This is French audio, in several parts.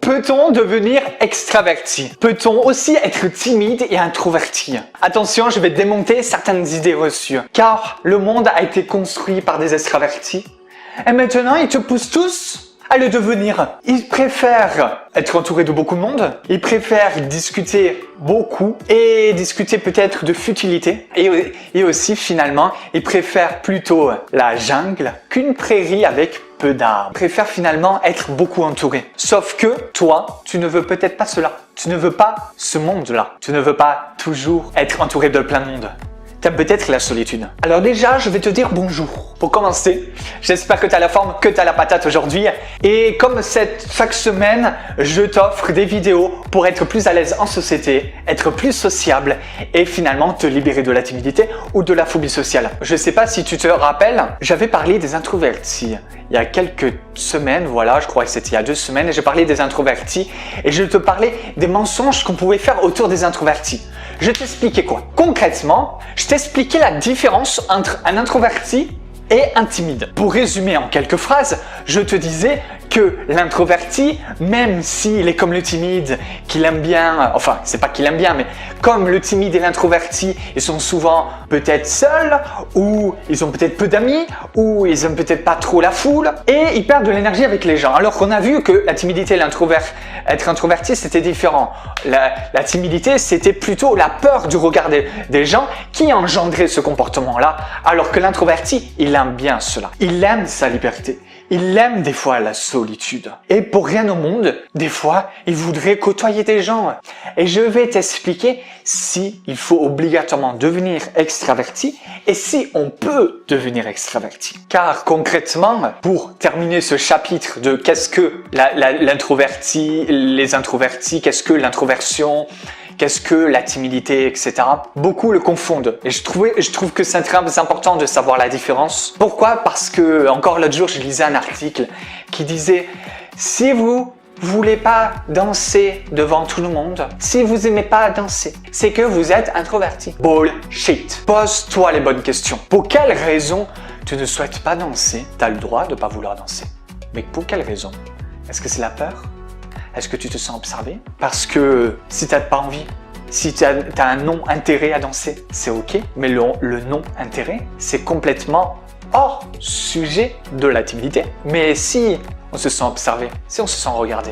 Peut-on devenir extraverti? Peut-on aussi être timide et introverti? Attention, je vais démonter certaines idées reçues. Car le monde a été construit par des extravertis. Et maintenant, ils te poussent tous à le devenir. Ils préfèrent être entourés de beaucoup de monde. Ils préfèrent discuter beaucoup et discuter peut-être de futilité. Et aussi, finalement, ils préfèrent plutôt la jungle qu'une prairie avec peu d'arbres. Ils préfèrent finalement être beaucoup entourés. Sauf que toi, tu ne veux peut-être pas cela. Tu ne veux pas ce monde-là. Tu ne veux pas toujours être entouré de plein de monde. T'aimes peut-être la solitude. Alors déjà, je vais te dire bonjour. Pour commencer, j'espère que tu as la forme, que tu as la patate aujourd'hui. Et comme chaque semaine, je t'offre des vidéos pour être plus à l'aise en société, être plus sociable et finalement te libérer de la timidité ou de la phobie sociale. Je ne sais pas si tu te rappelles, j'avais parlé des introvertis. Il y a quelques semaines, voilà, je crois que c'était il y a 2 semaines, et j'ai parlé des introvertis et je te parlais des mensonges qu'on pouvait faire autour des introvertis. Je t'expliquais quoi? Concrètement, je t'expliquais la différence entre un introverti et un timide. Pour résumer en quelques phrases, je te disais que l'introverti, même s'il est comme le timide, qu'il aime bien, enfin c'est pas qu'il aime bien, mais comme le timide et l'introverti, ils sont souvent peut-être seuls, ou ils ont peut-être peu d'amis, ou ils aiment peut-être pas trop la foule, et ils perdent de l'énergie avec les gens. Alors qu'on a vu que la timidité et être introverti, c'était différent. La timidité, c'était plutôt la peur du regard des gens qui engendrait ce comportement-là, alors que l'introverti, il aime bien cela. Il aime sa liberté. Il aime des fois la solitude. Et pour rien au monde, des fois, il voudrait côtoyer des gens. Et je vais t'expliquer si il faut obligatoirement devenir extraverti et si on peut devenir extraverti. Car concrètement, pour terminer ce chapitre de qu'est-ce que l'introverti, les introvertis, qu'est-ce que l'introversion, qu'est-ce que la timidité, etc. Beaucoup le confondent. Et je trouve que c'est très important de savoir la différence. Pourquoi? Parce que, encore l'autre jour, je lisais un article qui disait « Si vous voulez pas danser devant tout le monde, si vous aimez pas danser, c'est que vous êtes introverti. » Bullshit. Pose-toi les bonnes questions. Pour quelle raison tu ne souhaites pas danser? Tu as le droit de pas vouloir danser. Mais pour quelle raison? Est-ce que c'est la peur? Est-ce que tu te sens observé? Parce que si tu n'as pas envie, si tu as un non-intérêt à danser, c'est ok. Mais le non-intérêt, c'est complètement hors sujet de la timidité. Mais si on se sent observé, si on se sent regardé,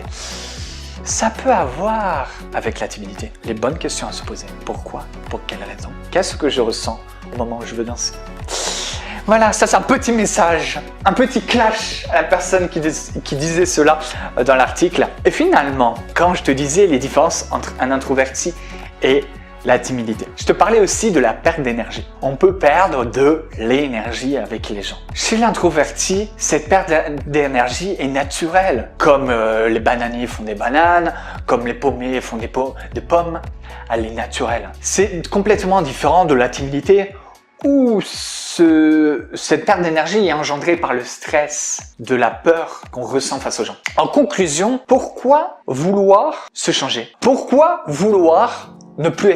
ça peut avoir avec la timidité. Les bonnes questions à se poser. Pourquoi? Pour quelle raison? Qu'est-ce que je ressens au moment où je veux danser? Voilà, ça c'est un petit message, un petit clash à la personne qui disait cela dans l'article. Et finalement, quand je te disais les différences entre un introverti et la timidité, je te parlais aussi de la perte d'énergie. On peut perdre de l'énergie avec les gens. Chez l'introverti, cette perte d'énergie est naturelle. Comme les bananiers font des bananes, comme les pommiers font des pommes, elle est naturelle. C'est complètement différent de la timidité où cette perte d'énergie est engendrée par le stress, de la peur qu'on ressent face aux gens. En conclusion, pourquoi vouloir se changer? Pourquoi vouloir ne plus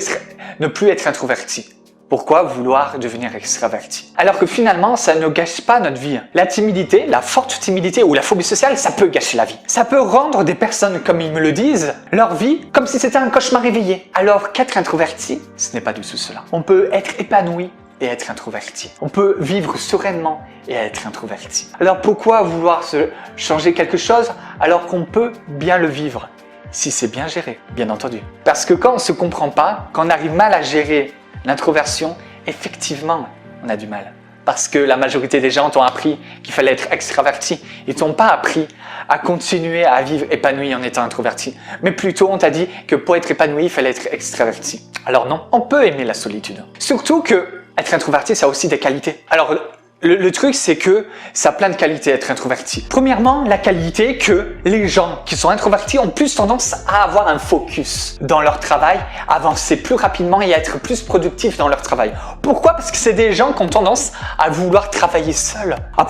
être introverti? Pourquoi vouloir devenir extraverti? Alors que finalement, ça ne gâche pas notre vie. La timidité, la forte timidité ou la phobie sociale, ça peut gâcher la vie. Ça peut rendre des personnes, comme ils me le disent, leur vie comme si c'était un cauchemar réveillé. Alors qu'être introverti, ce n'est pas du tout cela. On peut être épanoui et être introverti. On peut vivre sereinement et être introverti. Alors pourquoi vouloir se changer quelque chose alors qu'on peut bien le vivre si c'est bien géré, bien entendu. Parce que quand on ne se comprend pas, quand on arrive mal à gérer l'introversion, effectivement, on a du mal. Parce que la majorité des gens t'ont appris qu'il fallait être extraverti. Ils t'ont pas appris à continuer à vivre épanoui en étant introverti. Mais plutôt, on t'a dit que pour être épanoui, il fallait être extraverti. Alors non, on peut aimer la solitude. Surtout que être introverti, ça a aussi des qualités. Alors, le truc, c'est que ça a plein de qualités être introverti. Premièrement, la qualité que les gens qui sont introvertis ont plus tendance à avoir un focus dans leur travail, à avancer plus rapidement et à être plus productifs dans leur travail. Pourquoi? Parce que c'est des gens qui ont tendance à vouloir travailler seuls, à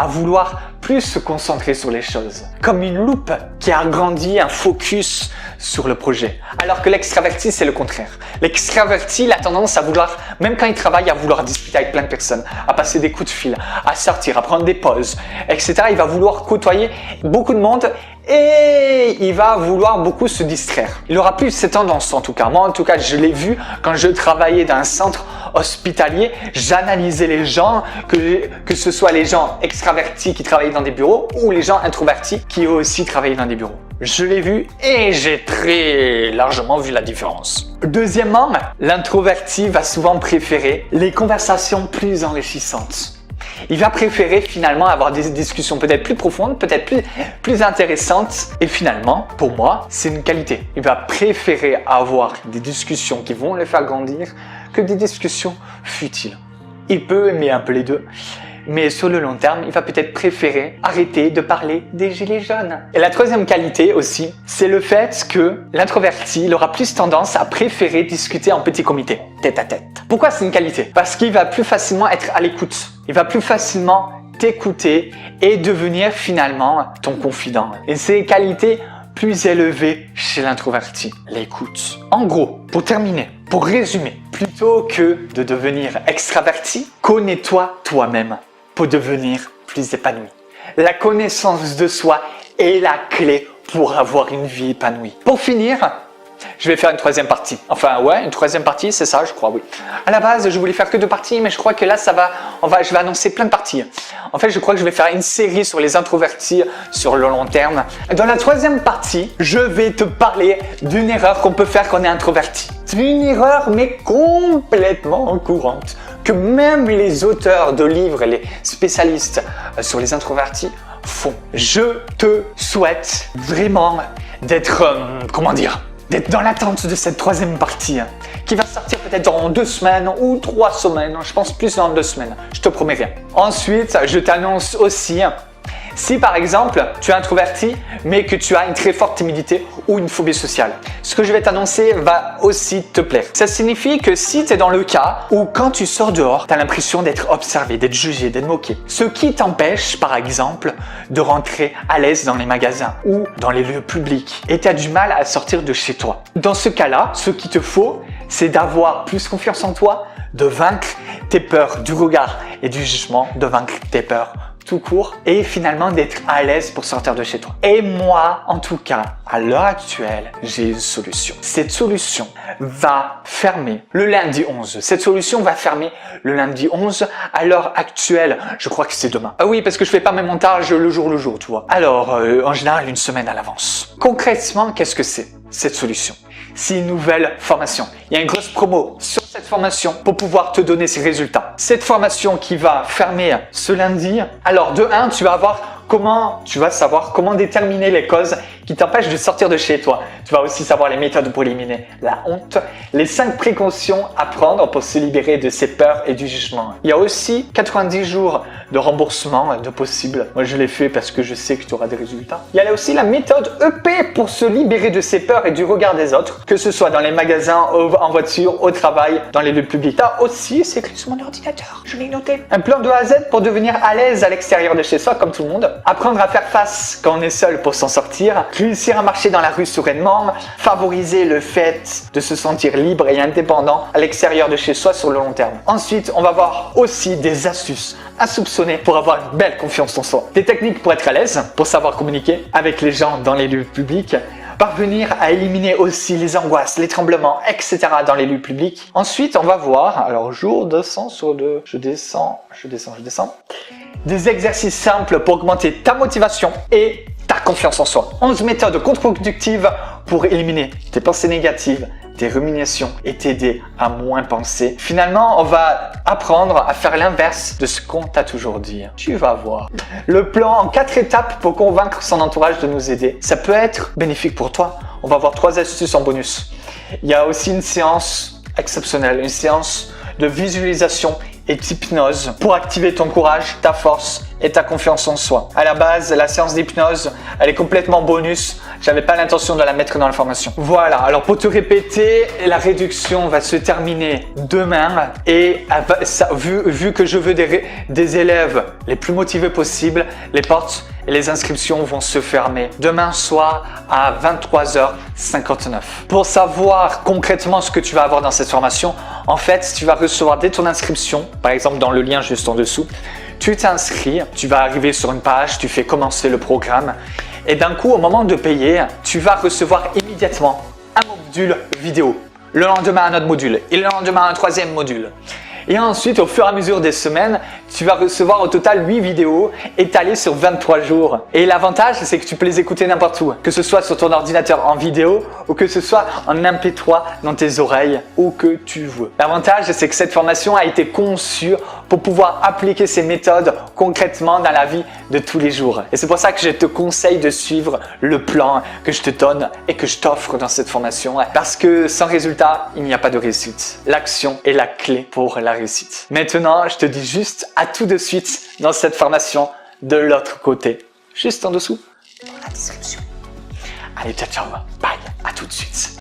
vouloir plus se concentrer sur les choses. Comme une loupe qui agrandit un focus sur le projet. Alors que l'extraverti, c'est le contraire. L'extraverti, il a tendance à vouloir, même quand il travaille, à vouloir discuter avec plein de personnes, à passer des coups de fil, à sortir, à prendre des pauses, etc. Il va vouloir côtoyer beaucoup de monde et il va vouloir beaucoup se distraire. Il aura plus cette tendance en tout cas. Moi en tout cas, je l'ai vu quand je travaillais dans un centre hospitalier, j'analysais les gens, que ce soit les gens extravertis qui travaillaient dans des bureaux ou les gens introvertis qui eux aussi travaillaient dans des bureaux. Je l'ai vu et j'ai très largement vu la différence. Deuxièmement, l'introverti va souvent préférer les conversations plus enrichissantes. Il va préférer finalement avoir des discussions peut-être plus profondes, peut-être plus intéressantes. Et finalement, pour moi, c'est une qualité. Il va préférer avoir des discussions qui vont le faire grandir que des discussions futiles. Il peut aimer un peu les deux. Mais sur le long terme, il va peut-être préférer arrêter de parler des gilets jaunes. Et la troisième qualité aussi, c'est le fait que l'introverti, il aura plus tendance à préférer discuter en petit comité, tête à tête. Pourquoi c'est une qualité? Parce qu'il va plus facilement être à l'écoute. Il va plus facilement t'écouter et devenir finalement ton confident. Et c'est une qualité plus élevée chez l'introverti, l'écoute. En gros, pour terminer, pour résumer, plutôt que de devenir extraverti, connais-toi toi-même pour devenir plus épanoui. La connaissance de soi est la clé pour avoir une vie épanouie. Pour finir, je vais faire une troisième partie. Enfin, ouais, une troisième partie, c'est ça, je crois, oui. À la base, je voulais faire que 2 parties, mais je crois que là, je vais annoncer plein de parties. En fait, je crois que je vais faire une série sur les introvertis sur le long terme. Dans la troisième partie, je vais te parler d'une erreur qu'on peut faire quand on est introverti. C'est une erreur, mais complètement courante, que même les auteurs de livres et les spécialistes sur les introvertis font. Je te souhaite vraiment d'être, d'être dans l'attente de cette troisième partie qui va sortir peut-être dans 2 semaines ou 3 semaines. Je pense plus dans 2 semaines. Je te promets rien. Ensuite, je t'annonce aussi, si par exemple tu es introverti mais que tu as une très forte timidité ou une phobie sociale, ce que je vais t'annoncer va aussi te plaire. Ça signifie que si tu es dans le cas où quand tu sors dehors, tu as l'impression d'être observé, d'être jugé, d'être moqué, ce qui t'empêche par exemple de rentrer à l'aise dans les magasins ou dans les lieux publics et tu as du mal à sortir de chez toi. Dans ce cas-là, ce qu'il te faut, c'est d'avoir plus confiance en toi, de vaincre tes peurs du regard et du jugement, de vaincre tes peurs tout court et finalement d'être à l'aise pour sortir de chez toi. Et moi, en tout cas, à l'heure actuelle, j'ai une solution. Cette solution va fermer le lundi 11. Cette solution va fermer le lundi 11. À l'heure actuelle, je crois que c'est demain. Ah oui, parce que je fais pas mes montages le jour, tu vois. Alors, en général, une semaine à l'avance. Concrètement, qu'est-ce que c'est cette solution? C'est une nouvelle formation. Il y a une grosse promo sur cette formation pour pouvoir te donner ces résultats. Cette formation qui va fermer ce lundi. Alors, de 1, tu vas savoir comment déterminer les causes qui t'empêchent de sortir de chez toi. Tu vas aussi savoir les méthodes pour éliminer la honte, les 5 précautions à prendre pour se libérer de ses peurs et du jugement. Il y a aussi 90 jours de remboursement de possible. Moi, je l'ai fait parce que je sais que tu auras des résultats. Il y a aussi la méthode EP pour se libérer de ses peurs et du regard des autres, que ce soit dans les magasins, en voiture, au travail, dans les lieux publics. Tu as aussi, c'est écrit sur mon ordinateur, je l'ai noté, un plan de A à Z pour devenir à l'aise à l'extérieur de chez soi comme tout le monde. Apprendre à faire face quand on est seul pour s'en sortir, réussir à marcher dans la rue sereinement, favoriser le fait de se sentir libre et indépendant à l'extérieur de chez soi sur le long terme. Ensuite, on va voir aussi des astuces insoupçonnées pour avoir une belle confiance en soi. Des techniques pour être à l'aise, pour savoir communiquer avec les gens dans les lieux publics, parvenir à éliminer aussi les angoisses, les tremblements, etc. dans les lieux publics. Ensuite, on va voir, alors jour 200 sur 2, je descends. Des exercices simples pour augmenter ta motivation et ta confiance en soi. 11 méthodes contre-productives pour éliminer tes pensées négatives, tes ruminations et t'aider à moins penser. Finalement, on va apprendre à faire l'inverse de ce qu'on t'a toujours dit. Tu vas voir. Le plan en 4 étapes pour convaincre son entourage de nous aider. Ça peut être bénéfique pour toi. On va voir 3 astuces en bonus. Il y a aussi une séance exceptionnelle, une séance de visualisation et d'hypnose pour activer ton courage, ta force et ta confiance en soi. À la base, la séance d'hypnose, elle est complètement bonus. J'avais pas l'intention de la mettre dans la formation. Voilà, alors pour te répéter, la réduction va se terminer demain et vu que je veux des élèves les plus motivés possibles, les portes et les inscriptions vont se fermer demain soir à 23h59. Pour savoir concrètement ce que tu vas avoir dans cette formation, en fait, tu vas recevoir dès ton inscription, par exemple dans le lien juste en dessous, tu t'inscris, tu vas arriver sur une page, tu fais commencer le programme Et d'un coup, au moment de payer, tu vas recevoir immédiatement un module vidéo. Le lendemain, un autre module. Et le lendemain, un troisième module. Et ensuite, au fur et à mesure des semaines, tu vas recevoir au total 8 vidéos étalées sur 23 jours. Et l'avantage, c'est que tu peux les écouter n'importe où. Que ce soit sur ton ordinateur en vidéo ou que ce soit en MP3 dans tes oreilles, où que tu veux. L'avantage, c'est que cette formation a été conçue pour pouvoir appliquer ces méthodes concrètement dans la vie de tous les jours. Et c'est pour ça que je te conseille de suivre le plan que je te donne et que je t'offre dans cette formation. Parce que sans résultat, il n'y a pas de réussite. L'action est la clé pour la réussite. Maintenant, je te dis juste à tout de suite dans cette formation de l'autre côté. Juste en dessous, dans la description. Allez, ciao, ciao. Bye. À tout de suite.